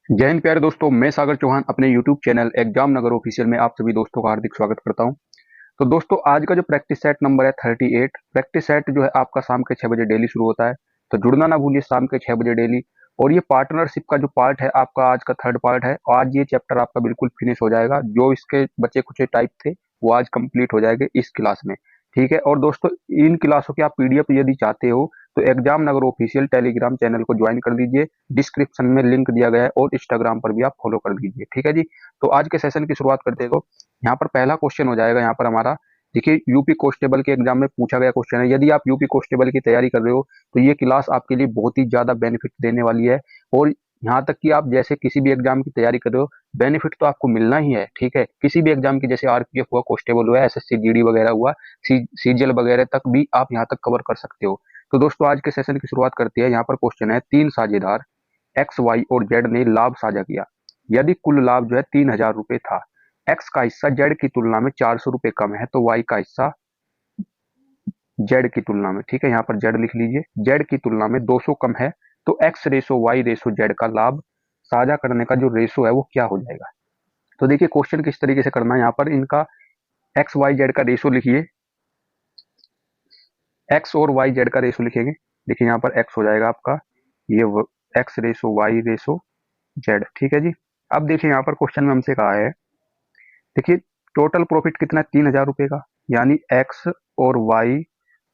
जय हिंद प्यारे दोस्तों, मैं सागर चौहान अपने YouTube चैनल एग्जाम नगर ऑफिशियल में आप सभी दोस्तों का हार्दिक स्वागत करता हूं। तो दोस्तों, आज का जो प्रैक्टिस सेट नंबर है 38। प्रैक्टिस सेट जो है आपका शाम के 6 बजे डेली शुरू होता है, तो जुड़ना ना भूलिए शाम के 6 बजे डेली। और ये पार्टनरशिप का जो पार्ट है आपका, आज का थर्ड पार्ट है। आज ये चैप्टर आपका बिल्कुल फिनिश हो जाएगा। जो इसके बचे कुछ टाइप थे वो आज कंप्लीट हो जाएंगे इस क्लास में। ठीक है। और दोस्तों, इन क्लासों की आप पीडीएफ यदि चाहते हो तो एग्जाम नगर ऑफिशियल टेलीग्राम चैनल को ज्वाइन कर दीजिए। डिस्क्रिप्शन में लिंक दिया गया है और इंस्टाग्राम पर भी आप फॉलो कर दीजिए। ठीक है जी। तो आज के सेशन की शुरुआत करते हो। यहाँ पर पहला क्वेश्चन हो जाएगा यहाँ पर हमारा। देखिए, यूपी कांस्टेबल के एग्जाम में पूछा गया क्वेश्चन है। यदि आप यूपी कांस्टेबल की तैयारी कर रहे हो तो ये क्लास आपके लिए बहुत ही ज्यादा बेनिफिट देने वाली है। और यहाँ तक कि आप जैसे किसी भी एग्जाम की तैयारी कर रहे हो, बेनिफिट तो आपको मिलना ही है। ठीक है। किसी भी एग्जाम की, जैसे आरपीएफ हुआ, कांस्टेबल हुआ, एसएससी जीडी वगैरह हुआ, सीजीएल वगैरह तक भी आप यहाँ तक कवर कर सकते हो। तो दोस्तों, आज के सेशन की शुरुआत करते हैं। यहाँ पर क्वेश्चन है, तीन साझेदार एक्स वाई और जेड ने लाभ साझा किया। यदि कुल लाभ जो है 3,000 रुपए था, एक्स का हिस्सा जेड की तुलना में 400 रुपए कम है, तो वाई का हिस्सा जेड की तुलना में, ठीक है, यहाँ पर जेड लिख लीजिए, जेड की तुलना में 200 कम है, तो X ratio Y ratio Z का लाभ साझा करने का जो रेसो है वो क्या हो जाएगा। तो देखिए, क्वेश्चन किस तरीके से करना है। यहाँ पर इनका एक्स वाई जेड का रेसो लिखिए। एक्स और वाई जेड का रेसो लिखेंगे। देखिए, यहाँ पर एक्स हो जाएगा आपका ये X ratio Y ratio Z. ठीक है जी। अब देखिए, यहाँ पर क्वेश्चन में हमसे कहा है, देखिए, टोटल प्रॉफिट कितना है 3,000 रुपए का, यानी एक्स और वाई,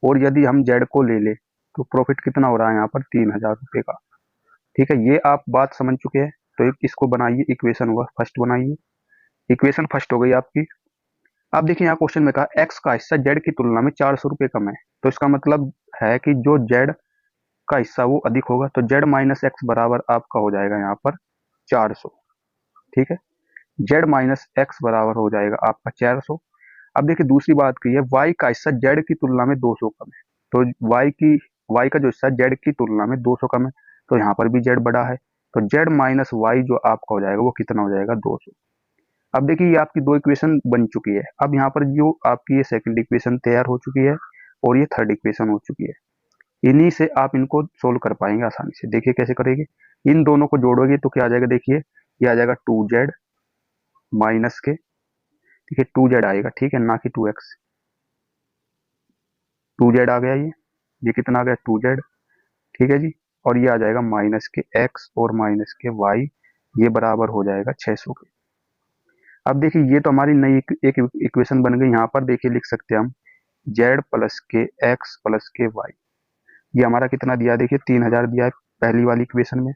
और यदि हम जेड को ले ले तो प्रॉफिट कितना हो रहा है यहाँ पर 3,000 रुपए का। ठीक है, ये आप बात समझ चुके हैं। तो इसको बनाइए, इक्वेशन हुआ फर्स्ट बनाइए। इक्वेशन फर्स्ट हो गई आपकी। अब देखिए, यहाँ क्वेश्चन में कहा एक्स का हिस्सा जेड की तुलना में 400 रुपए कम है, तो इसका मतलब है कि जो जेड का हिस्सा वो अधिक होगा, तो जेड माइनस एक्स बराबर आपका हो जाएगा यहाँ पर 400। ठीक है। जेड माइनस एक्स बराबर हो जाएगा आपका 400। अब देखिए, दूसरी बात की है, वाई का हिस्सा जेड की तुलना में 200 कम है, तो वाई का जो हिस्सा जेड की तुलना में 200 कम है, तो यहाँ पर भी जेड बड़ा है, तो जेड माइनस वाई जो आपका हो जाएगा वो कितना हो जाएगा, 200। अब देखिए, ये आपकी दो इक्वेशन बन चुकी है। अब यहाँ पर जो आपकी ये सेकंड इक्वेशन तैयार हो चुकी है और ये थर्ड इक्वेशन हो चुकी है। इन्हीं से आप इनको सोल्व कर पाएंगे आसानी से। देखिए कैसे करेंगे। इन दोनों को जोड़ोगे तो क्या आ जाएगा, देखिए ये आ जाएगा 2z माइनस के, देखिए 2z आएगा, ठीक है, ना कि 2x। 2z आ गया, ये कितना आ गया, 2z। ठीक है जी। और ये आ जाएगा माइनस के x और माइनस के y, ये बराबर हो जाएगा 600 के। अब देखिए, ये तो हमारी नई एक इक्वेशन बन गई। यहाँ पर देखिए लिख सकते हैं हम z प्लस के x प्लस के y। ये हमारा कितना दिया, देखिए 3,000 दिया है पहली वाली इक्वेशन में।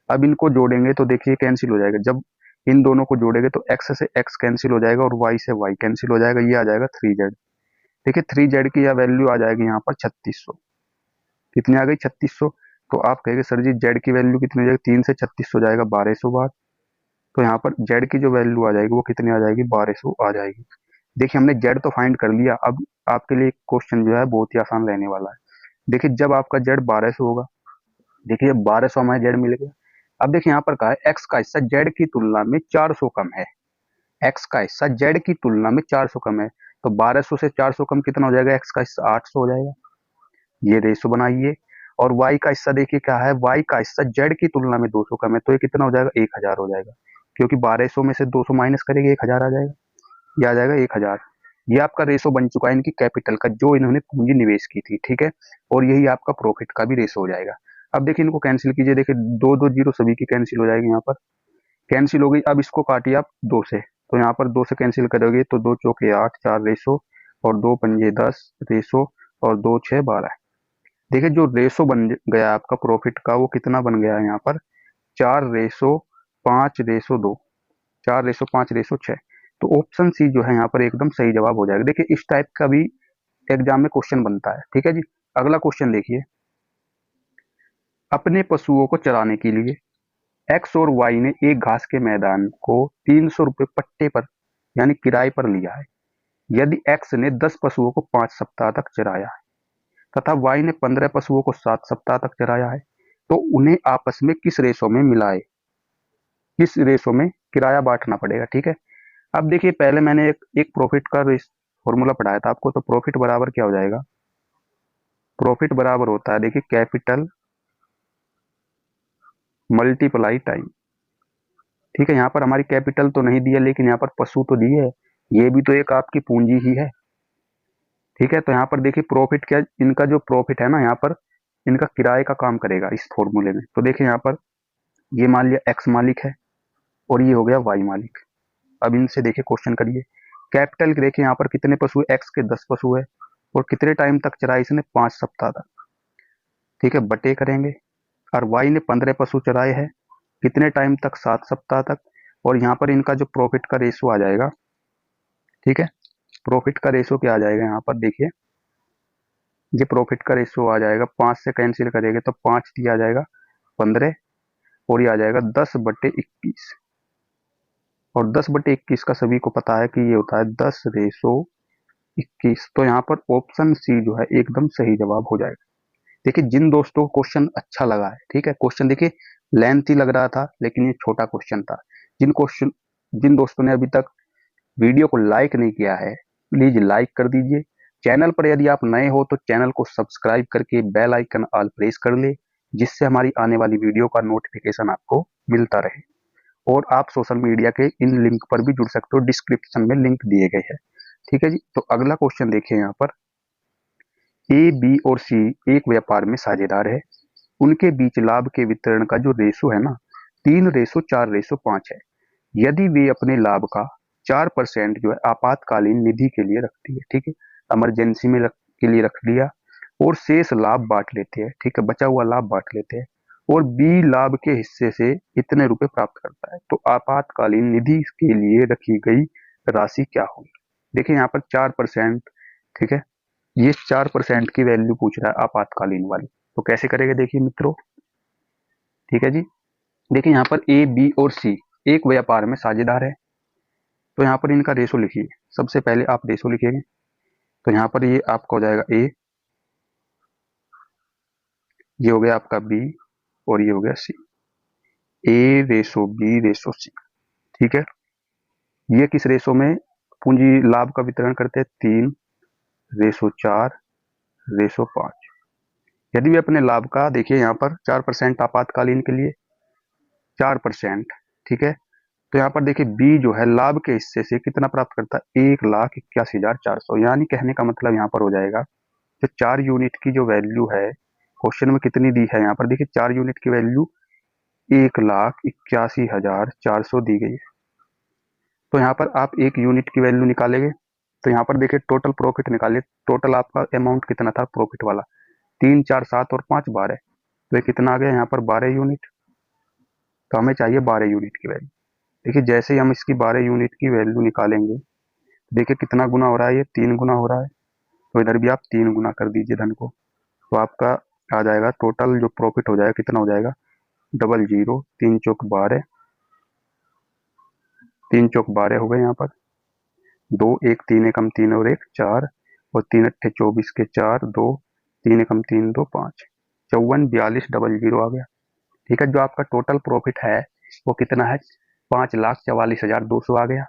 अब इनको जोड़ेंगे तो देखिए कैंसिल हो जाएगा। जब इन दोनों को जोड़ेंगे तो x से x कैंसिल हो जाएगा और y से y कैंसिल हो जाएगा, ये आ जाएगा 3z। देखिए 3z की यह वैल्यू आ जाएगी यहाँ पर 3600। कितनी आ गई, 3600। तो आप कहेंगे सर जी z की वैल्यू कितनी हो जाएगी, 3 से 3600 जाएगा 1200 बार। तो यहाँ पर z की जो वैल्यू आ जाएगी वो कितनी आ जाएगी, 1200 आ जाएगी। देखिए, हमने z तो फाइंड कर लिया। अब आपके लिए क्वेश्चन जो है बहुत ही आसान रहने वाला है। देखिए, जब आपका z 1200 होगा, देखिए 1200 हमें जेड मिल गया। अब देखिए, यहाँ पर कहा है एक्स का हिस्सा जेड की तुलना में 400 कम है। एक्स का हिस्सा जेड की तुलना में 400 कम है, तो 1200 से 400 कम कितना हो जाएगा, एक्स का हिस्सा 800 हो जाएगा। ये रेशो बनाइए। और वाई का हिस्सा देखिए क्या है, वाई का हिस्सा जेड की तुलना में 200 कम है, तो ये कितना हो जाएगा, 1000 हो जाएगा। क्योंकि 1200 में से 200 माइनस करेंगे 1000 आ जाएगा। ये आ जाएगा 1000। ये आपका रेशो बन चुका है इनकी कैपिटल का, जो इन्होंने पूंजी निवेश की थी। ठीक है। और यही आपका प्रॉफिट का भी रेशो हो जाएगा। अब देखिए, इनको कैंसिल कीजिए। देखिए, दो दो जीरो सभी की कैंसिल हो जाएगी, यहाँ पर कैंसिल हो गई। अब इसको काटिए आप दो से, तो यहाँ पर दो से कैंसिल करोगे तो दो चौके 8, चार रेशो, और दो पंजे 10 रेशो, और दो छः 12। देखिए, जो रेशो बन गया आपका प्रॉफिट का वो कितना बन गया है यहाँ पर, 4:5:2, 4:5:6। तो ऑप्शन सी जो है यहाँ पर एकदम सही जवाब हो जाएगा। देखिए, इस टाइप का भी एग्जाम में क्वेश्चन बनता है। ठीक है जी। अगला क्वेश्चन देखिए, अपने पशुओं को चराने के लिए एक्स और वाई ने एक घास के मैदान को 300 रुपये पट्टे पर, यानी किराए पर लिया है। यदि एक्स ने 10 पशुओं को 5 सप्ताह तक चराया है तथा वाई ने 15 पशुओं को 7 सप्ताह तक चराया है, तो उन्हें आपस में किस रेशो में मिलाए, किस रेशो में किराया बांटना पड़ेगा। ठीक है। अब देखिए, पहले मैंने एक प्रॉफिट का फॉर्मूला पढ़ाया था आपको। तो प्रॉफिट बराबर क्या हो जाएगा, प्रॉफिट बराबर होता है, देखिए, कैपिटल मल्टीप्लाई टाइम। ठीक है, यहाँ पर हमारी कैपिटल तो नहीं दिया, लेकिन यहाँ पर पशु तो दी है, ये भी तो एक आपकी पूंजी ही है। ठीक है, तो यहाँ पर देखिए प्रॉफिट क्या, इनका जो प्रॉफिट है ना, यहाँ पर इनका किराए का काम करेगा इस फॉर्मूले में। तो देखिए यहाँ पर ये मान लिया एक्स मालिक है और ये हो गया वाई मालिक। अब इनसे देखिए क्वेश्चन करिए। कैपिटल देखिए यहाँ पर कितने पशु है, एक्स के 10 पशु है और कितने टाइम तक चराया इसने, 5 सप्ताह तक। ठीक है, बटे करेंगे। और वाई ने 15 पशु चराए हैं, कितने टाइम तक, 7 सप्ताह तक। और यहाँ पर इनका जो प्रॉफिट का रेशो आ जाएगा, ठीक है, प्रॉफिट का रेशो क्या आ जाएगा यहाँ पर देखिए, ये प्रॉफिट का रेशो आ जाएगा, 5 से कैंसिल करेंगे तो 5 दिया जाएगा 15 और ये आ जाएगा 10/21। और 10/21 का सभी को पता है कि ये होता है 10/21। तो यहाँ पर ऑप्शन सी जो है एकदम सही जवाब हो जाएगा। देखिए जिन दोस्तों को क्वेश्चन अच्छा लगा है, ठीक है, क्वेश्चन देखिए लेंथी लग रहा था लेकिन ये छोटा क्वेश्चन था। जिन दोस्तों ने अभी तक वीडियो को लाइक नहीं किया है, प्लीज लाइक कर दीजिए। चैनल पर यदि आप नए हो तो चैनल को सब्सक्राइब करके बेल आइकन ऑल प्रेस कर ले, जिससे हमारी आने वाली वीडियो का नोटिफिकेशन आपको मिलता रहे। और आप सोशल मीडिया के इन लिंक पर भी जुड़ सकते हो, डिस्क्रिप्शन में लिंक दिए गए हैं। ठीक है जी, तो अगला क्वेश्चन देखिए यहाँ पर, ए, बी और सी एक व्यापार में साझेदार है। उनके बीच लाभ के वितरण का जो रेशो है ना, 3:4:5 है। यदि वे अपने लाभ का 4% जो है आपातकालीन निधि के लिए रखती है, ठीक है, इमरजेंसी में के लिए रख लिया, और शेष लाभ बांट लेते हैं, ठीक है, बचा हुआ लाभ बांट लेते हैं, और बी लाभ के हिस्से से इतने रुपए प्राप्त करता है, तो आपातकालीन निधि के लिए रखी गई राशि क्या होगी। देखिए यहाँ पर 4%, ठीक है, ये 4% की वैल्यू पूछ रहा है आपातकालीन वाली। तो कैसे करेंगे देखिए मित्रों, ठीक है जी। देखिए यहाँ पर ए, बी और सी एक व्यापार में साझेदार है, तो यहाँ पर इनका रेशो लिखिए। सबसे पहले आप रेशो लिखेंगे, तो यहाँ पर ये आपका हो जाएगा ए, ये हो गया आपका बी और ये हो गया सी। A/B/C, ठीक है। ये किस रेशो में पूंजी लाभ का वितरण करते हैं, 3:4:5। यदि वे अपने लाभ का देखिए यहाँ पर 4% आपातकालीन के लिए 4%, ठीक है, तो यहाँ पर देखिए बी जो है लाभ के हिस्से से कितना प्राप्त करता है, 1,81,400। यानी कहने का मतलब यहाँ पर हो जाएगा, जो 4 यूनिट की जो वैल्यू है क्वेश्चन में कितनी दी है, यहाँ पर देखिए 4 यूनिट की वैल्यू 1,81,400 दी गई है। तो यहाँ पर आप 1 यूनिट की वैल्यू निकालेंगे, तो यहाँ पर देखिए टोटल प्रॉफिट निकालिए। टोटल आपका अमाउंट कितना था प्रॉफिट वाला, 3, 4, 7 और 5 12, तो ये कितना आ गया यहाँ पर 12 यूनिट। तो हमें चाहिए 12 यूनिट की वैल्यू। देखिए जैसे ही हम इसकी 12 यूनिट की वैल्यू निकालेंगे, देखिए कितना गुना हो रहा है, ये 3 गुना हो रहा है। तो इधर भी आप 3 गुना कर दीजिए धन को, तो आपका आ जाएगा टोटल जो प्रॉफिट हो जाएगा, कितना हो जाएगा, 00, 3 चौक 12, 3 चौक 12 हो गए यहाँ पर, 2, 1, 3 एकम 3 और 1 4, और 3 अट्ठे 24 के 4, 2, 3 एकम 3 2 5, 54, 42, 00 आ गया। ठीक है, जो आपका टोटल प्रॉफिट है वो कितना है, 5,44,200 आ गया।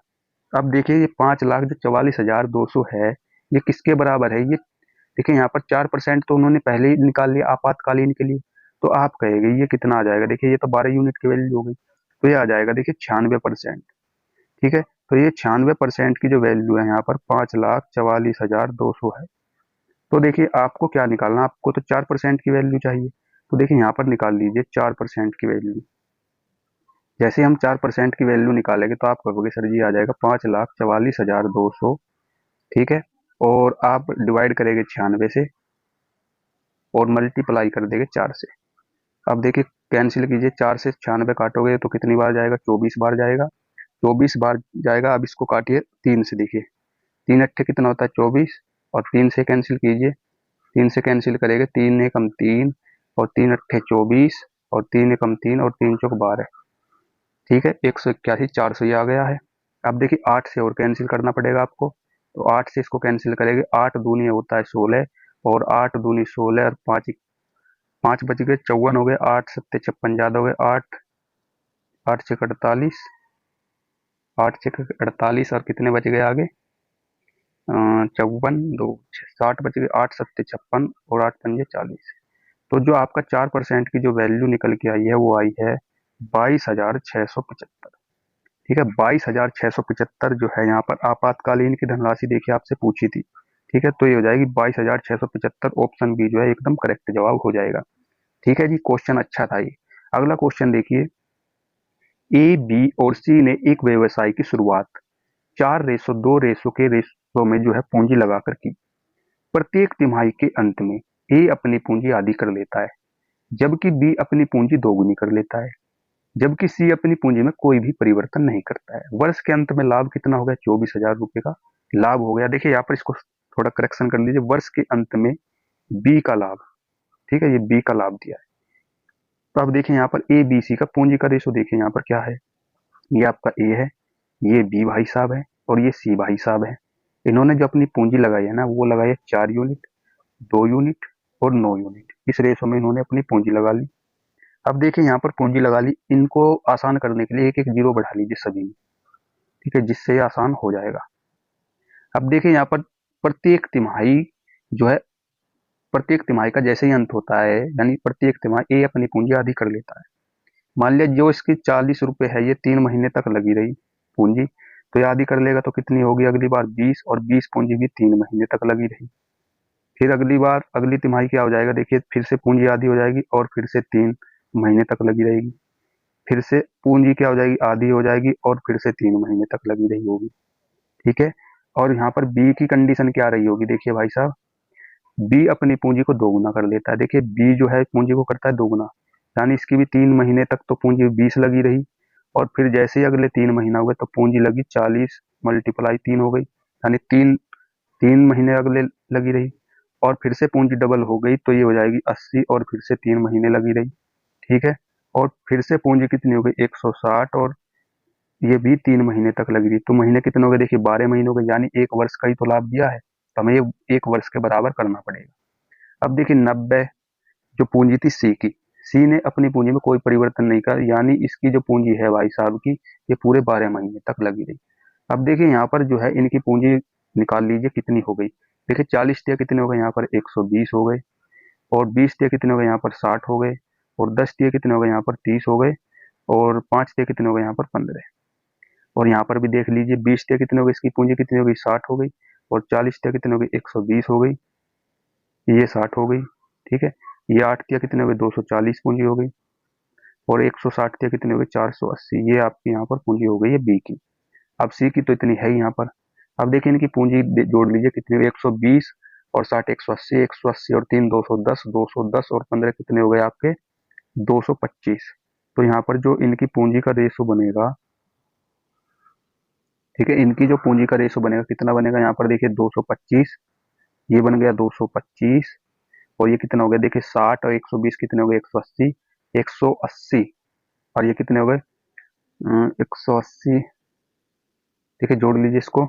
अब देखिए ये 5,44,200 है, ये किसके बराबर है, ये देखिए यहाँ पर 4% तो उन्होंने पहले ही निकाल लिया आपातकालीन के लिए। तो आप कहेंगे ये कितना आ जाएगा, देखिए ये तो 12 यूनिट की वैल्यू हो गई, तो ये आ जाएगा देखिए 96%। ठीक है, तो ये 96% की जो वैल्यू है यहाँ पर 5,44,200 है। तो देखिए आपको क्या निकालना, आपको तो 4% की वैल्यू चाहिए, तो देखिए यहाँ पर निकाल लीजिए 4% की वैल्यू। जैसे हम 4% की वैल्यू निकालेंगे तो आप कहोगे सर जी आ जाएगा 5,44,200, ठीक है, और आप डिवाइड करेंगे 96 से और मल्टीप्लाई कर देंगे 4 से। अब देखिए कैंसिल कीजिए, 4 से 96 काटोगे तो कितनी बार जाएगा, 24 बार जाएगा, 24 बार जाएगा। अब इसको काटिए 3 से, देखिए 3 अट्ठे कितना होता है 24, और 3 से कैंसिल कीजिए, 3 से कैंसिल करेंगे, 3 एकम 3 और 3 अट्ठे 24 और 3 एकम 3 और 3 चौक 12, ठीक है, 181, 400 ये आ गया है। अब देखिए 8 से और कैंसिल करना पड़ेगा आपको, तो 8 से इसको कैंसिल करेंगे, 8 दूनी होता है 16, और 8 दूनी 16 और 5 5 बच गए 54 हो गए, 8 सत्ते 56 ज्यादा हो गए, 8 8 छः 48, 8 छः 48 और कितने बच गए आगे, 54, 2 60 बच गए, 8 सत्ते 56 और 8 पंजे 40। तो जो आपका 4% की जो वैल्यू निकल के आई है वो आई है 22,675। ठीक है। 22,675 जो है यहाँ पर आपातकालीन की धनराशि देखिए आपसे पूछी थी। ठीक है, तो ये हो जाएगी 22,675, ऑप्शन बी जो है एकदम करेक्ट जवाब हो जाएगा। ठीक है जी, क्वेश्चन अच्छा था ये। अगला क्वेश्चन देखिए, ए, बी और सी ने एक व्यवसाय की शुरुआत 4:2 रेशो के रेशो में जो है पूंजी लगाकर की। प्रत्येक तिमाही के अंत में ए अपनी पूंजी आधी कर लेता है, जबकि बी अपनी पूंजी दोगुनी कर लेता है, जबकि सी अपनी पूंजी में कोई भी परिवर्तन नहीं करता है। वर्ष के अंत में लाभ कितना हो गया? 24,000 रुपए का लाभ हो गया। देखिए यहाँ पर इसको थोड़ा करेक्शन कर लीजिए, वर्ष के अंत में बी का लाभ। ठीक है, ये बी का लाभ दिया है। तो अब देखिए यहाँ पर ए बी सी का पूंजी का रेशो देखिए यहाँ पर क्या है। ये आपका ए है, ये बी भाई साहब है, और ये सी भाई साहब है। इन्होंने जो अपनी पूंजी लगाई है ना, वो लगाई है 4 यूनिट, 2 यूनिट और 9 यूनिट। इस रेशो में इन्होंने अपनी पूंजी लगा ली। अब देखिए यहाँ पर पूंजी लगा ली, इनको आसान करने के लिए एक एक जीरो बढ़ा लीजिए सभी में। ठीक है, जिससे ये आसान हो जाएगा। अब देखिए यहाँ पर प्रत्येक तिमाही जो है, प्रत्येक तिमाही का जैसे ही अंत होता है, यानी प्रत्येक तिमाही ए अपनी पूंजी आधी कर लेता है। मान लिया जो इसकी 40 रुपए है, ये 3 महीने तक लगी रही पूंजी, तो ये आधी कर लेगा तो कितनी होगी अगली बार? 20, और 20 पूंजी भी 3 महीने तक लगी रही। फिर अगली बार अगली तिमाही क्या हो जाएगा? देखिए फिर से पूंजी आधी हो जाएगी और फिर से 3 महीने तक लगी रहेगी। फिर से पूंजी क्या हो जाएगी? आधी हो जाएगी और फिर से 3 महीने तक लगी रही होगी। ठीक है, और यहाँ पर बी की कंडीशन क्या रही होगी? देखिए भाई साहब, बी अपनी पूंजी को दोगुना कर लेता है। देखिए बी जो है पूंजी को करता है दोगुना, यानी इसकी भी 3 महीने तक तो पूंजी 20 लगी रही, और फिर जैसे ही अगले 3 महीना हुए तो पूंजी लगी 40 मल्टीप्लाई 3 हो गई, यानी 3 महीने अगले लगी रही, और फिर से पूंजी डबल हो गई तो ये हो जाएगी 80, और फिर से 3 महीने लगी रही। ठीक है, और फिर से पूंजी कितनी हो गई? 160, और ये भी 3 महीने तक लगी रही। तो महीने कितने हो गए? देखिए 12 महीने हो गए, यानी 1 वर्ष का ही तो लाभ दिया है, तो हमें ये 1 वर्ष के बराबर करना पड़ेगा। अब देखिए 90 जो पूंजी थी सी की, सी ने अपनी पूंजी में कोई परिवर्तन नहीं करा, यानी इसकी जो पूंजी है भाई साहब की, ये पूरे 12 महीने तक लगी रही। अब देखिए यहाँ पर जो है इनकी पूंजी निकाल लीजिए कितनी हो गई। देखिए 40 टिया कितने हो गए यहाँ पर? 120 हो गए, और 20 टिया कितने हो गए यहाँ पर? 60 हो गए, और 10 टिया कितने हो गए यहाँ पर? 30 हो गए, और 5 टिया कितने हो गए यहाँ पर? 15। और यहाँ पर भी देख लीजिए 20 टिया कितने हो गए? इसकी पूंजी कितनी हो गई? 60 हो गई, और 40 टिया कितने हो गई? 120 हो गई, ये 60 हो गई। ठीक है, ये 8 टिया कितने हो गए? 240 पूंजी हो गई, और 160 टिया कितनी हो गई? 480। ये आपकी यहाँ पर पूंजी हो गई है बी की। अब सी की तो इतनी है ही यहाँ पर। अब देखिए इनकी पूंजी जोड़ लीजिए कितनी हुई? 120 और 60 180, 180 और 3 210, 210 और 15 कितने हो गए आपके? 225। तो यहाँ पर जो इनकी पूंजी का रेशो बनेगा, ठीक है, इनकी जो पूंजी का रेशो बनेगा कितना बनेगा? यहाँ पर देखिए 225, ये बन गया 225, और ये कितना हो गया? देखिए 60 और 120 कितने हो गए? 180, 180, और ये कितने हो गए? 180। देखिए जोड़ लीजिए इसको,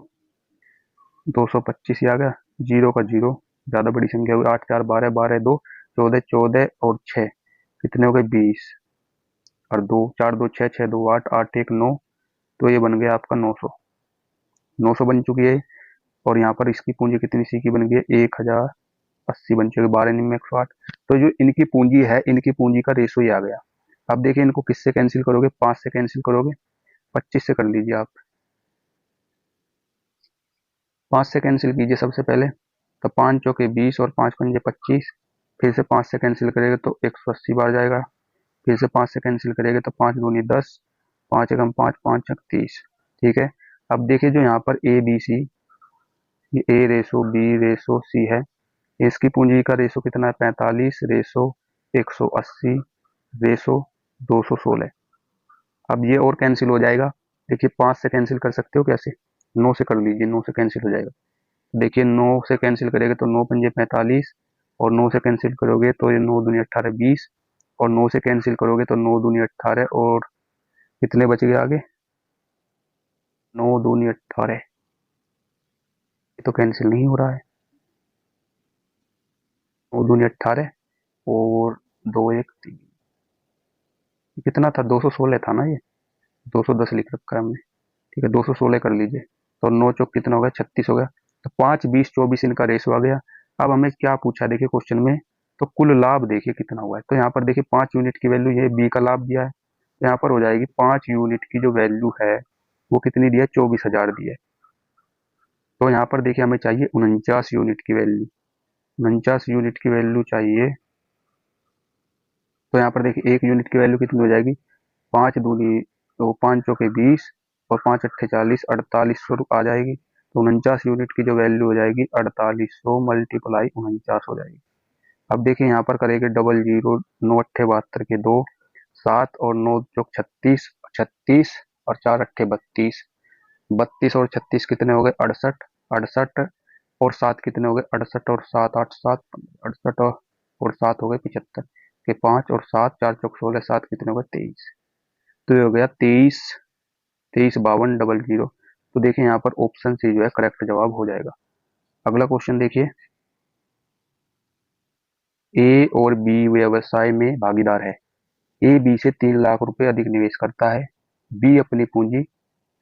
225 ही आ गया, जीरो का जीरो, ज्यादा बड़ी संख्या हुई। 8 4 12, 12 2 14, 14 और 6 कितने हो गए? 20, और 2 4 2 6, 6 2 8, 8 1 9, तो ये बन गया आपका 900। 900 बन चुकी है, और यहाँ पर इसकी पूंजी कितनी सी की बन गई है? 1080 बन चुकी है, 12 में 108। तो जो इनकी पूंजी है, इनकी पूंजी का रेशो ही आ गया। अब देखिए इनको किससे कैंसिल करोगे? 5 से कैंसिल करोगे, 25 से कर लीजिए आप। 5 से कैंसिल कीजिए सबसे पहले, तो 5 चौके 20 और 5 पंजे 25। फिर से 5 से कैंसिल करेंगे तो 180 बार जाएगा। फिर से 5 से कैंसिल करेंगे तो 5 दूनी 10, 5 एकम 5, 5 छक 30। ठीक है, अब देखिए जो यहाँ पर ए बी सी, ये ए रेशो बी रेशो सी है, इसकी पूंजी का रेशो कितना है? 45 रेशो 180 रेशो 216। अब ये और कैंसिल हो जाएगा। देखिए 5 से कैंसिल कर सकते हो कैसे? 9 से कर लीजिए, 9 से कैंसिल हो जाएगा। देखिए 9 से कैंसिल करेंगे तो 9 पंजे 45, और 9 से कैंसिल करोगे तो ये 9 दूनी 18 20, और 9 से कैंसिल करोगे तो 9 दूनी 18, और कितने बच गए आगे? 9 दूनी 18, ये तो कैंसिल नहीं हो रहा है। 9 दूनी 18, और 2 1 3, कितना था? 216 था ना ये, 210 लिख रखा है हमने। ठीक है, 216 कर लीजिए, तो 9 चौक कितना हो गया? 36 हो गया। तो 5 20 24 इनका रेशो आ गया। अब हमें क्या पूछा देखिए क्वेश्चन में, तो कुल लाभ देखिए कितना हुआ है। तो यहाँ पर देखिए 5 यूनिट की वैल्यू, ये बी का लाभ दिया है, तो यहाँ पर हो जाएगी 5 यूनिट की जो वैल्यू है, वो कितनी दी है, 24,000 दी है। तो यहाँ पर देखिए हमें चाहिए 49 यूनिट की वैल्यू, 49 यूनिट की वैल्यू चाहिए। तो यहाँ पर देखिए 1 यूनिट की वैल्यू कितनी हो जाएगी, 5 दूनी तो 5 चौके 20 और 5 अट्ठे 40, 4800 आ जाएगी। तो 49 यूनिट की जो वैल्यू हो जाएगी 4800 मल्टीप्लाई 49 हो जाएगी। अब देखिए यहाँ पर करेंगे डबल जीरो, 9 अट्ठे 72 के 2, 7 और 9 चौक 36, 36 और 4 अट्ठे 32, 32 और 36 कितने हो गए, 68, 68 और 7 कितने हो गए, 68 और 7 8 7, 68 और 7 हो गए 75 के 5 और 7, 4 चौक 16, 7 कितने हो गए 23। तो ये हो गया 23, 235200। तो देखिए यहाँ पर ऑप्शन सी जो है करेक्ट जवाब हो जाएगा। अगला क्वेश्चन देखिए, ए और बी व्यवसाय में भागीदार है। ए बी से 3 लाख रुपए अधिक निवेश करता है। बी अपनी पूंजी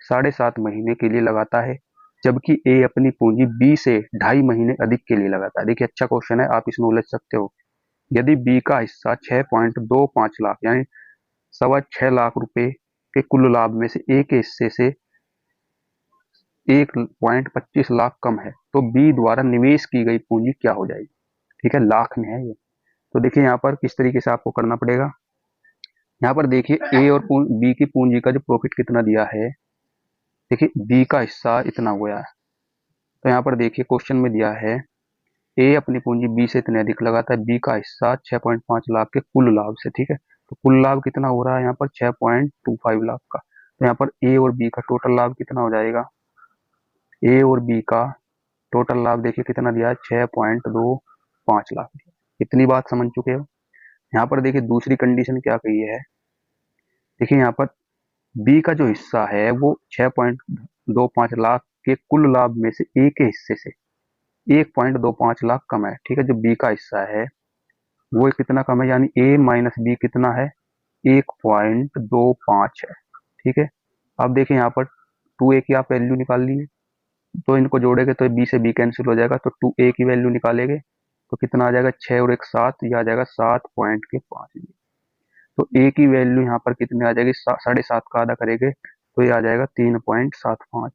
7.5 महीने के लिए लगाता है, जबकि ए अपनी पूंजी बी से 2.5 महीने अधिक के लिए लगाता है। देखिए अच्छा क्वेश्चन है, आप इसमें उलझ सकते हो। यदि बी का हिस्सा 6.25 लाख यानी 6.25 लाख रुपए के कुल लाभ में से ए के हिस्से से 1.25 लाख कम है, तो बी द्वारा निवेश की गई पूंजी क्या हो जाएगी। ठीक है, लाख में है ये। तो देखिए यहाँ पर किस तरीके से आपको करना पड़ेगा। यहाँ पर देखिए ए और बी की पूंजी का जो प्रॉफिट कितना दिया है, देखिए बी का हिस्सा इतना हुआ है। तो यहाँ पर देखिए क्वेश्चन में दिया है ए अपनी पूंजी बी से इतने अधिक लगाता है, बी का हिस्सा 6.5 लाख के कुल लाभ से। ठीक है, तो कुल लाभ कितना हो रहा है यहाँ पर 6.25 लाख का। तो यहाँ पर ए और बी का टोटल लाभ कितना हो जाएगा, ए और बी का टोटल लाभ देखिए कितना दिया है, 6.25 लाख। इतनी बात समझ चुके हो। यहाँ पर देखिए दूसरी कंडीशन क्या कही है, देखिए यहाँ पर बी का जो हिस्सा है वो 6.25 लाख के कुल लाभ में से ए के हिस्से से 1.25 लाख कम है। ठीक है, जो बी का हिस्सा है वो कितना कम है, यानी ए माइनस बी कितना है, 1.25 है। ठीक है, अब देखिए यहाँ पर 2a की आप वैल्यू निकाल लीजिए, तो इनको जोड़ेंगे तो बी से बी कैंसिल हो जाएगा, तो 2a की वैल्यू निकालेंगे तो कितना आ जाएगा, 6 और 1 7, यह आ जाएगा 7.5। तो ए की वैल्यू यहाँ पर कितनी आ जाएगी, 7.5 का आधा करेंगे तो ये आ जाएगा 3.75।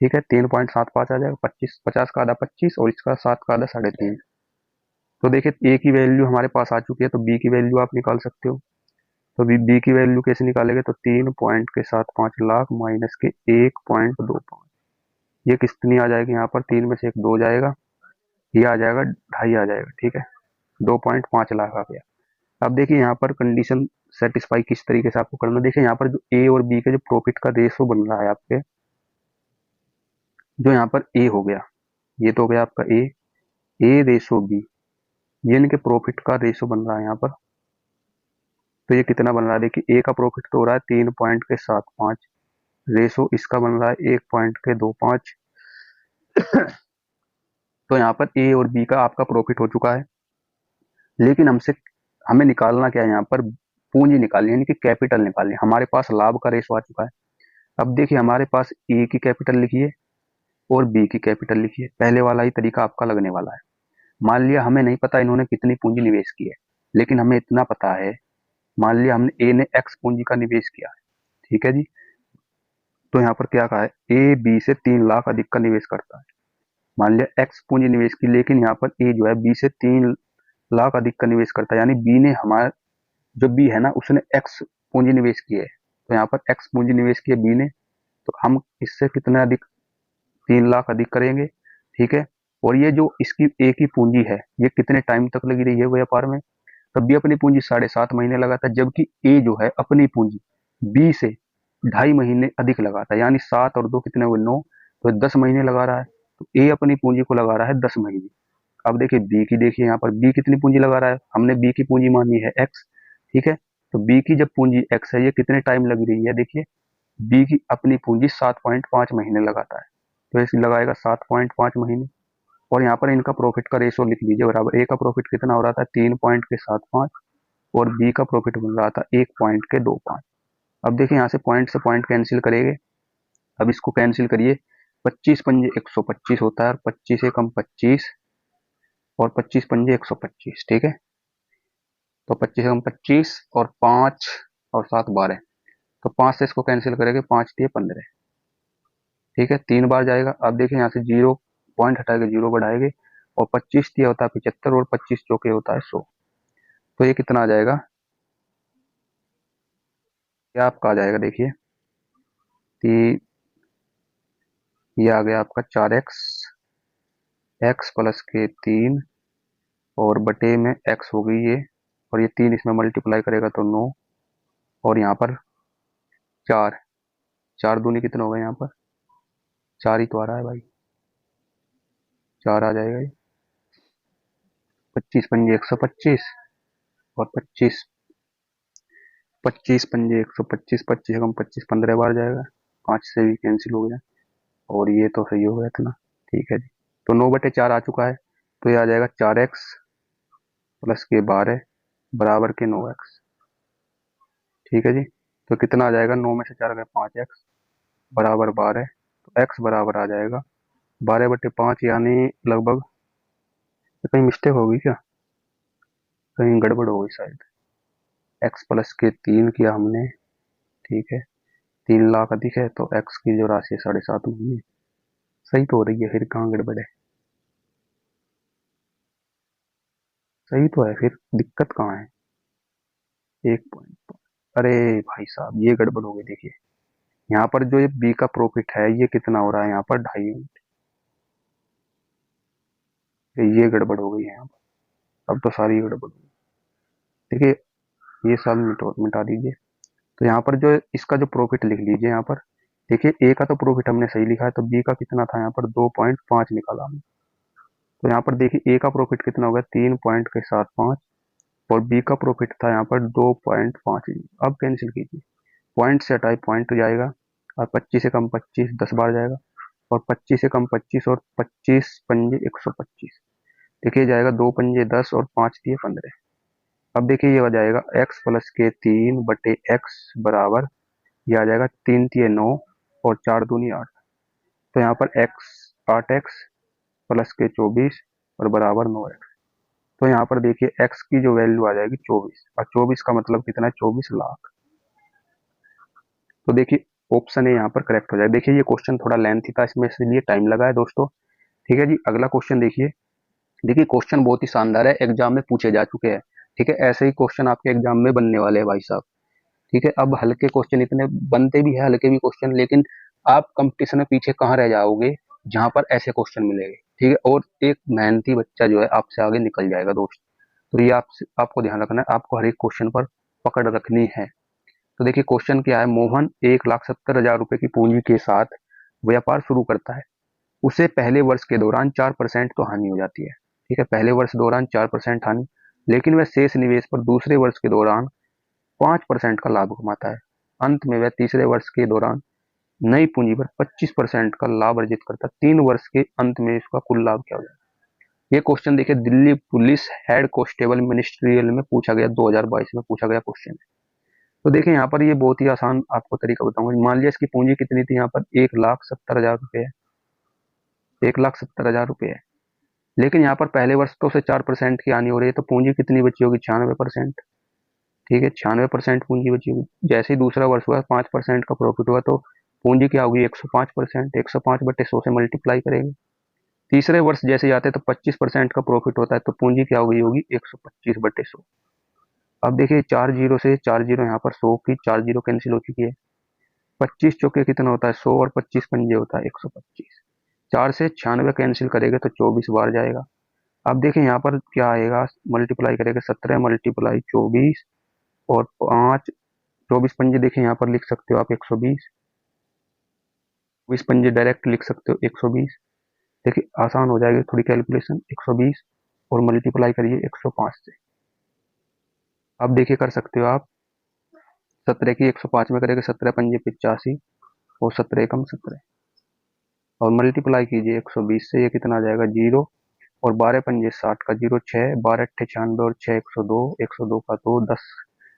ठीक है, 3.75 आ जाएगा, 25 50 का आधा 25 और इसका 7 का आधा 3.5। तो देखिए ए की वैल्यू हमारे पास आ चुकी है, तो बी की वैल्यू आप निकाल सकते हो। तो बी की वैल्यू कैसे निकालेंगे, तो 3.75 लाख माइनस के 1.25, ये कितनी आ जाएगी, यहाँ पर 3 में से 1 2 जाएगा, ये आ जाएगा 2.5 आ जाएगा। ठीक है, 2.5 लाख आ गया। अब देखिए यहाँ पर कंडीशन सेटिस्फाई किस तरीके से आपको करना, देखिए यहाँ पर जो ए और बी का जो प्रॉफिट का रेशो बन रहा है आपके, जो यहाँ पर ए हो गया, ये तो हो गया आपका ए रेशो बी, ये इनके प्रॉफिट का रेशो बन रहा है यहाँ पर। तो ये कितना बन रहा है, देखिए ए का प्रॉफिट तो हो रहा है 3.75, रेशो इसका बन रहा है 1.25। तो यहाँ पर ए और बी का आपका प्रॉफिट हो चुका है, लेकिन हमें निकालना क्या है, यहाँ पर पूंजी निकालनी है, यानी कि कैपिटल निकालनी है। हमारे पास लाभ का रेशो आ चुका है। अब देखिए हमारे पास ए की कैपिटल लिखिए और बी की कैपिटल लिखिए, पहले वाला ही तरीका आपका लगने वाला है। मान लिया हमें नहीं पता इन्होंने कितनी पूंजी निवेश की है, लेकिन हमें इतना पता है, मान लिया हमने ए ने एक्स पूंजी का निवेश किया है। ठीक है जी, तो यहाँ पर क्या कहा है, ए बी से 3 लाख अधिक का निवेश करता है। मान लिया एक्स पूंजी निवेश की, लेकिन यहाँ पर ए जो है बी से 3 लाख अधिक का निवेश करता है, यानी बी ने हमारा जो बी है ना उसने एक्स पूंजी निवेश की है। तो यहाँ पर एक्स पूंजी निवेश की है बी ने, तो हम इससे कितना अधिक, 3 लाख अधिक करेंगे। ठीक है, और ये जो इसकी ए की पूंजी है ये कितने टाइम तक लगी रही है व्यापार में, तब बी अपनी पूंजी 7.5 महीने लगाता है, जबकि ए जो है अपनी पूंजी बी से 2.5 महीने अधिक लगाता है, यानी 7 और 2 कितने हुए 9, तो 10 महीने लगा रहा है। तो ए अपनी पूंजी को लगा रहा है 10 महीने। अब देखिए बी की, देखिए यहाँ पर बी कितनी पूंजी लगा रहा है, हमने बी की पूंजी मानी है एक्स। ठीक है, तो बी की जब पूंजी एक्स है ये कितने टाइम लगी रही है, देखिए बी की अपनी पूंजी 7.5 महीने लगाता है, तो ऐसे लगाएगा 7.5 महीने। और यहाँ पर इनका प्रॉफिट का रेशो लिख लीजिए, बराबर ए का प्रॉफिट कितना हो रहा था 3.75 और बी का प्रॉफिट बन रहा था 1.25। अब देखिए यहाँ से पॉइंट कैंसिल करेंगे, अब इसको कैंसिल करिए, 25 पंजे 125 होता है, और 25 एकम 25 और 25 पंजे 125। ठीक है, तो 25 एकम 25 और 5 और 7 12, तो 5 से इसको कैंसिल करेंगे, 5 दिए 15। ठीक है, 3 बार जाएगा। अब देखिए यहाँ से 0 पॉइंट हटा के 0 बढ़ाएंगे, और 25 दिया होता है 75, और 25 चौके होता है 100। तो ये कितना आ जाएगा, ये आपका आ जाएगा, देखिए कि ये आ गया आपका 4x, x प्लस के 3, और बटे में x हो गई ये, और ये 3 इसमें मल्टीप्लाई करेगा तो 9, और यहाँ पर 4, 4 दूनी कितना होगा यहाँ पर, 4 ही तो आ रहा है भाई, 4 आ जाएगा ये। 25 पंजे 125, और 25 25 पंजे 125, 25 कम 25 15 बार जाएगा, 5 से भी कैंसिल हो गया, और ये तो सही हो गया इतना। ठीक है जी, तो 9/4 आ चुका है, तो ये आ जाएगा 4x प्लस के 12 बराबर के 9x। ठीक है जी, तो कितना आ जाएगा, 9 में से 4 गए 5x बराबर 12, तो x बराबर आ जाएगा 12/5, यानी लगभग, कहीं मिस्टेक होगी क्या, कहीं गड़बड़ हो गई शायद। x प्लस के 3 किया हमने, ठीक है, 3 लाख अधिक है, तो x की जो राशि है 7.5 महीने, सही तो हो रही है, फिर कहाँ गड़बड़ है, सही तो है, फिर दिक्कत कहाँ है, 1 पॉइंट। अरे भाई साहब, ये गड़बड़ हो गई, देखिए यहाँ पर जो ये बी का प्रॉफिट है ये कितना हो रहा है यहाँ पर, 2.5 यूनिट, ये गड़बड़ हो गई है यहाँ पर, अब तो सारी गड़बड़ हो गई। देखिए ये सब मिटा दीजिए, तो यहाँ पर जो इसका जो प्रॉफिट लिख लीजिए यहाँ पर, देखिए ए का तो प्रॉफिट हमने सही लिखा है, तो बी का कितना था यहाँ पर, 2.5 निकाला हमने। तो यहाँ पर देखिए ए का प्रॉफिट कितना हो गया, 3.75, और बी का प्रॉफिट था यहाँ पर 2.5। अब कैंसिल कीजिए, पॉइंट से हटाए पॉइंट तो जाएगा, और 25 से कम 25 10 बार जाएगा, और 25 से कम 25, और 25 पंजे 125, देखिए जाएगा 2 पंजे 10, और 5 दिए 15। अब देखिए ये हो जाएगा x प्लस के 3/x बराबर, ये आ जाएगा 3 तिये 9, और 4 दूनी 8, तो यहाँ पर x 8x प्लस के 24 और बराबर 9x। तो यहाँ पर देखिए x की जो वैल्यू आ जाएगी 24, और 24 का मतलब कितना है, 24 लाख। तो देखिए ऑप्शन है यहाँ पर करेक्ट हो जाएगा। देखिए ये क्वेश्चन थोड़ा लेंथी था, इसमें इसलिए टाइम लगा है दोस्तों। ठीक है जी, अगला क्वेश्चन देखिए। देखिए क्वेश्चन बहुत ही शानदार है, एग्जाम में पूछे जा चुके हैं। ठीक है, ऐसे ही क्वेश्चन आपके एग्जाम में बनने वाले हैं भाई साहब। ठीक है, अब हल्के क्वेश्चन इतने बनते भी है, हल्के भी क्वेश्चन, लेकिन आप कंपटीशन में पीछे कहाँ रह जाओगे जहां पर ऐसे क्वेश्चन मिलेंगे। ठीक है, और एक मेहनती बच्चा जो है आपसे आगे निकल जाएगा दोस्त। तो ये आपको ध्यान रखना है, आपको हर एक क्वेश्चन पर पकड़ रखनी है। तो देखिए क्वेश्चन क्या है, मोहन 1,70,000 रुपए की पूंजी के साथ व्यापार शुरू करता है। उसे पहले वर्ष के दौरान 4% तो हानि हो जाती है। ठीक है, पहले वर्ष दौरान 4% हानि, लेकिन वह शेष निवेश पर दूसरे वर्ष के दौरान 5% का लाभ कमाता है। अंत में वह तीसरे वर्ष के दौरान नई पूंजी पर 25% का लाभ अर्जित करता है। 3 वर्ष के अंत में इसका कुल लाभ क्या हो जाएगा। ये क्वेश्चन देखिए Delhi police head constable ministerial में पूछा गया, 2022 में पूछा गया क्वेश्चन है। तो देखिए यहाँ पर ये बहुत ही आसान आपको तरीका बताऊंगा। मान लिया इसकी पूंजी कितनी थी, यहाँ पर 1,70,000 रुपए है, 1,70,000 रुपए है, लेकिन यहाँ पर पहले वर्ष तो उसे 4% की हानि हो रही है, तो पूंजी कितनी बची होगी, 96%। ठीक है, 96% पूंजी बची होगी। जैसे ही दूसरा वर्ष हुआ 5% का प्रॉफिट हुआ, तो पूंजी क्या होगी, 105%, 105/100 से मल्टीप्लाई करेंगे। तीसरे वर्ष जैसे जाते हैं तो 25% का प्रॉफिट होता है, तो पूंजी क्या होगी, होगी 125/100। अब देखिए 4 जीरो से 4 जीरो यहाँ पर 100 की 4 जीरो कैंसिल हो चुकी है। 25 चौके कितना होता है, 100, और 25 पंजे होता है 125। 4 से 96 कैंसिल करेंगे तो 24 बार जाएगा। अब देखिए यहाँ पर क्या आएगा, मल्टीप्लाई करेंगे 17 मल्टीप्लाई 24, और 5, 24 पंजे देखिए यहाँ पर लिख सकते हो आप 120, 20 पंजे डायरेक्ट लिख सकते हो 120। देखिए आसान हो जाएगी थोड़ी कैलकुलेशन, 120 और मल्टीप्लाई करिए 105 से। अब देखिए कर सकते हो आप, 17 की 105 में करेंगे, 17 पंजे 85, और 17 एकम 17, और मल्टीप्लाई कीजिए 120 से, ये कितना आ जाएगा, 0, और 12 पंजे 60 का 0, 6, 12 अट्ठे 96, और 6 102, 102 का 2, 10,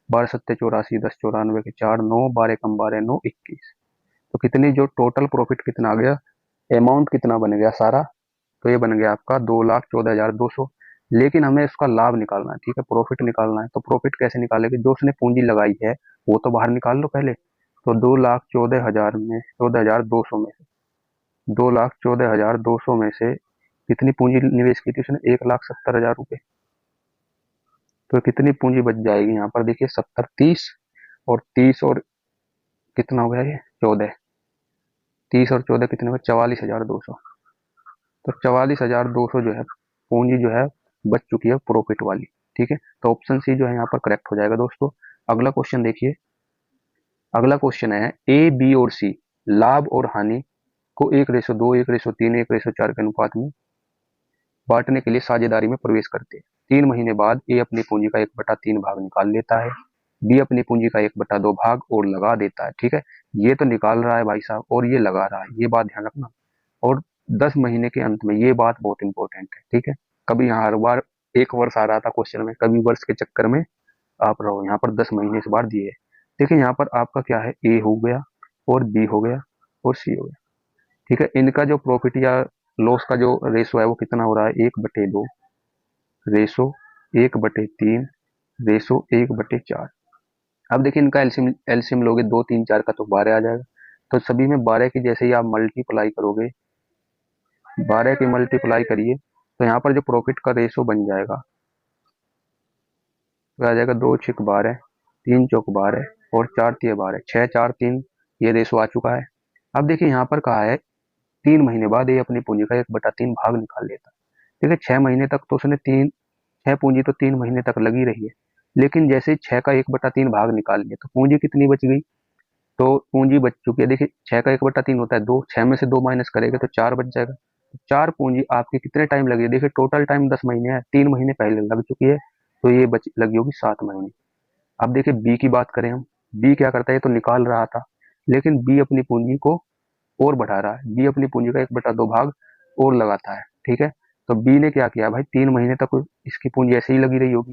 12 सत्ते 84, 10 94 के 4, 9, 12 कम 12 9 21। तो कितनी जो टोटल प्रॉफिट कितना आ गया, अमाउंट कितना बन गया सारा, तो ये बन गया आपका 2,14,200। लेकिन हमें इसका लाभ निकालना है। ठीक है, प्रॉफिट निकालना है, तो प्रॉफिट कैसे निकालेंगे, जो उसने पूंजी लगाई है वो तो बाहर निकाल लो पहले। तो 2,14,000 में 14,200 में से 2,14,200 में से कितनी पूंजी निवेश की थी उसने? 1,70,000 रुपये। तो कितनी पूंजी बच जाएगी यहाँ पर? देखिए 70, 30 और 30 और कितना हो गया ये? 14। 30 और 14 कितने हुए? 44,200। तो 44,200 जो है पूंजी जो है बच चुकी है प्रॉफिट वाली। ठीक है, तो ऑप्शन सी जो है यहाँ पर करेक्ट हो जाएगा दोस्तों। अगला क्वेश्चन देखिए। अगला क्वेश्चन है ए, बी और सी लाभ और हानि को 1:2, 1:3, 1:4 के अनुपात में बांटने के लिए साझेदारी में प्रवेश करते हैं। 3 महीने बाद ए अपनी पूंजी का 1/3 भाग निकाल लेता है, बी अपनी पूंजी का 1/2 भाग और लगा देता है। ठीक है, ये तो निकाल रहा है भाई साहब और ये लगा रहा है, ये बात ध्यान रखना। और 10 महीने के अंत में, ये बात बहुत इंपॉर्टेंट है। ठीक है, कभी यहाँ हर बार एक वर्ष आ रहा था क्वेश्चन में, कभी वर्ष के चक्कर में आप रहो, यहाँ पर 10 महीने से बाहर दिए है। देखिए यहाँ पर आपका क्या है, ए हो गया और बी हो गया और सी हो गया। ठीक है, इनका जो प्रॉफिट या लॉस का जो रेशो है वो कितना हो रहा है? 1/2 रेशो 1/3 रेशो 1/4। अब देखिए इनका एलसीएम एलसीएम लोगे 2, 3, 4 का तो 12 आ जाएगा। तो सभी में 12 की जैसे ही आप मल्टीप्लाई करोगे, 12 की मल्टीप्लाई करिए तो यहाँ पर जो प्रॉफिट का रेशो बन जाएगा तो आ जाएगा 2 छक 12, 3 चौक 12 और 4 तिया 12, 6, 4, 3, ये रेशो आ चुका है। अब देखिए यहाँ पर कहा है 3 महीने बाद ये अपनी पूंजी का 1/3 भाग निकाल लेता है। देखिए 6 महीने तक तो उसने 6 पूंजी तो 3 महीने तक लगी रही है, लेकिन जैसे ही 6 का 1/3 भाग निकाल लिया तो पूंजी कितनी बच गई? तो पूंजी बच चुकी है। देखिए 6 का 1/3 होता है 2, 6 में से 2 माइनस करेगा तो 4 बच जाएगा। 4 पूंजी आपकी कितने टाइम लगी? देखिए टोटल टाइम 10 महीने है, 3 महीने पहले लग चुकी है, तो ये बच लगी होगी 7 महीने। अब देखिए बी की बात करें हम, बी क्या करता है? ये तो निकाल रहा था, लेकिन बी अपनी पूंजी को और बढ़ा रहा है, बी अपनी पूंजी का 1/2 भाग और लगाता है। ठीक है, तो बी ने क्या किया भाई? 3 महीने तक इसकी पूंजी ऐसे ही लगी रही होगी।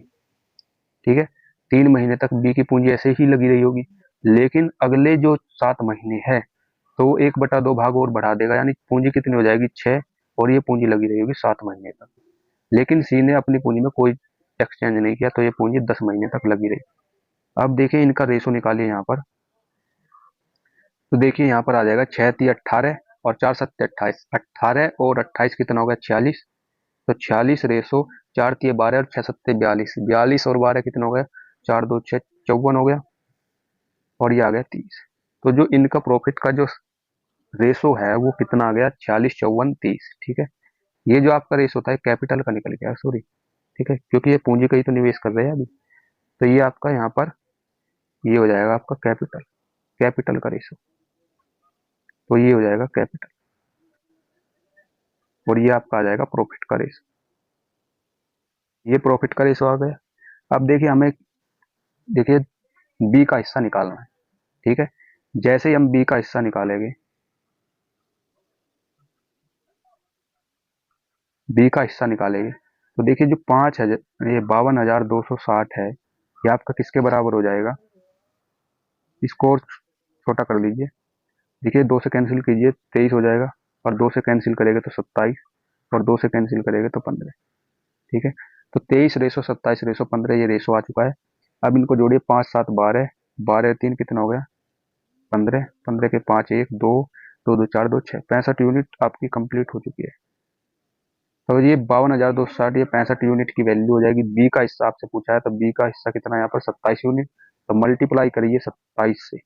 ठीक है, 3 महीने तक बी की पूंजी ऐसे ही लगी रही होगी, लेकिन अगले जो 7 महीने है तो वो 1/2 भाग और बढ़ा देगा, यानी पूंजी कितनी हो जाएगी? 6, और ये पूंजी लगी रही होगी 7 महीने तक। लेकिन सी ने अपनी पूंजी में कोई एक्सचेंज नहीं किया, तो ये पूंजी 10 महीने तक लगी रही। अब देखिए इनका रेशो निकालिए यहाँ पर। तो देखिए यहाँ पर आ जाएगा 6 × 18 और 4 × 7 = 28। 18 और 28 कितना होगा? 46। तो 46 रेशो 4 × 12 और 6 × 7 = 42। 42 और 12 कितना हो गया? 4, 2, 6, 54 हो गया, और ये आ गया 30। तो जो इनका प्रॉफिट का जो रेशो है वो कितना आ गया? 46, 54, 30। ठीक है, ये जो आपका रेशो होता है कैपिटल का निकल गया, सॉरी। ठीक है, क्योंकि ये पूंजी का ही तो निवेश कर रहे हैं अभी, तो ये आपका यहाँ पर ये हो जाएगा आपका कैपिटल, कैपिटल का रेशो। तो ये हो जाएगा कैपिटल, और ये आपका आ जाएगा प्रॉफिट का रेशो। ये प्रॉफिट का रेशो आ गया। अब देखिए हमें, देखिए बी का हिस्सा निकालना है। ठीक है, जैसे ही हम बी का हिस्सा निकालेंगे, बी का हिस्सा निकालेंगे तो देखिए जो 5,000 ये 52,260 है, ये आपका किसके बराबर हो जाएगा? इसको और छोटा कर लीजिए। देखिए 2 से कैंसिल कीजिए 23 हो जाएगा, और 2 से कैंसिल करेंगे तो 27, और 2 से कैंसिल करेंगे तो 15। ठीक है, तो 23:27:15 ये रेशो आ चुका है। अब इनको जोड़िए, 5, 7, 12, 12, 3 कितना हो गया? 15, 15 के 5, 1, 2, 2, 2, 4, 2, 6, 65 यूनिट आपकी कंप्लीट हो चुकी है। तो ये 52,260, ये 65 यूनिट की वैल्यू हो जाएगी। बी का हिस्सा आपसे पूछा है, तो बी का हिस्सा कितना है यहाँ पर? 27 यूनिट। तो मल्टीप्लाई करिए 27 से,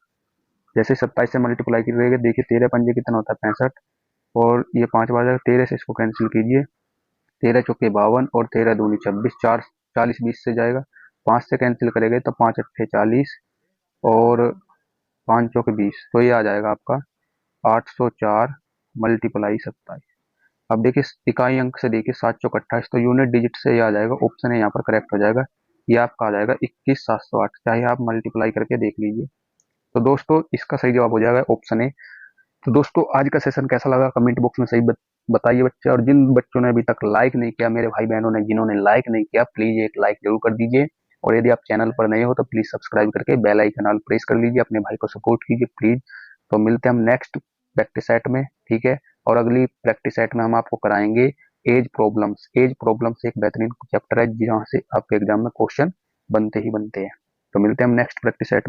जैसे 27 से मल्टीप्लाई करिएगा, देखिए 13 पंजे कितना होता है? 65, और ये 5 बार जाएगा, 13 से इसको कैंसिल कीजिए, 13 चौके 52 और 13 दूनी 26, 4, 40 20 से जाएगा, 5 से कैंसिल करेंगे तो 5 अट्ठे 40 और 5 चौके 20, तो ये आ जाएगा आपका 804 मल्टीप्लाई 27। अब देखिए इकाई अंक से देखिए 7 चौक 28, तो यूनिट डिजिट से ये आ जाएगा, ऑप्शन है यहाँ पर करेक्ट हो जाएगा। ये आपका आ जाएगा 21,708, चाहे आप मल्टीप्लाई करके देख लीजिए। तो दोस्तों इसका सही जवाब हो जाएगा ऑप्शन ए। तो दोस्तों आज का सेशन कैसा लगा कमेंट बॉक्स में सही बताइए बच्चे, और जिन बच्चों ने अभी तक लाइक नहीं किया, मेरे भाई बहनों ने जिन्होंने लाइक नहीं किया, प्लीज एक लाइक जरूर कर दीजिए, और यदि आप चैनल पर नए हो तो प्लीज सब्सक्राइब करके बेल आइकन ऑल प्रेस कर लीजिए, अपने भाई को सपोर्ट कीजिए प्लीज। तो मिलते हैं हम नेक्स्ट प्रैक्टिस सेट में, ठीक है, और अगली प्रैक्टिस सेट में हम आपको कराएंगे एज प्रॉब्लम्स। एज प्रॉब्लम्स एक बेहतरीन चैप्टर है जहाँ से आपके एग्जाम में क्वेश्चन बनते ही बनते हैं। तो मिलते हैं हम नेक्स्ट प्रैक्टिस सेट में।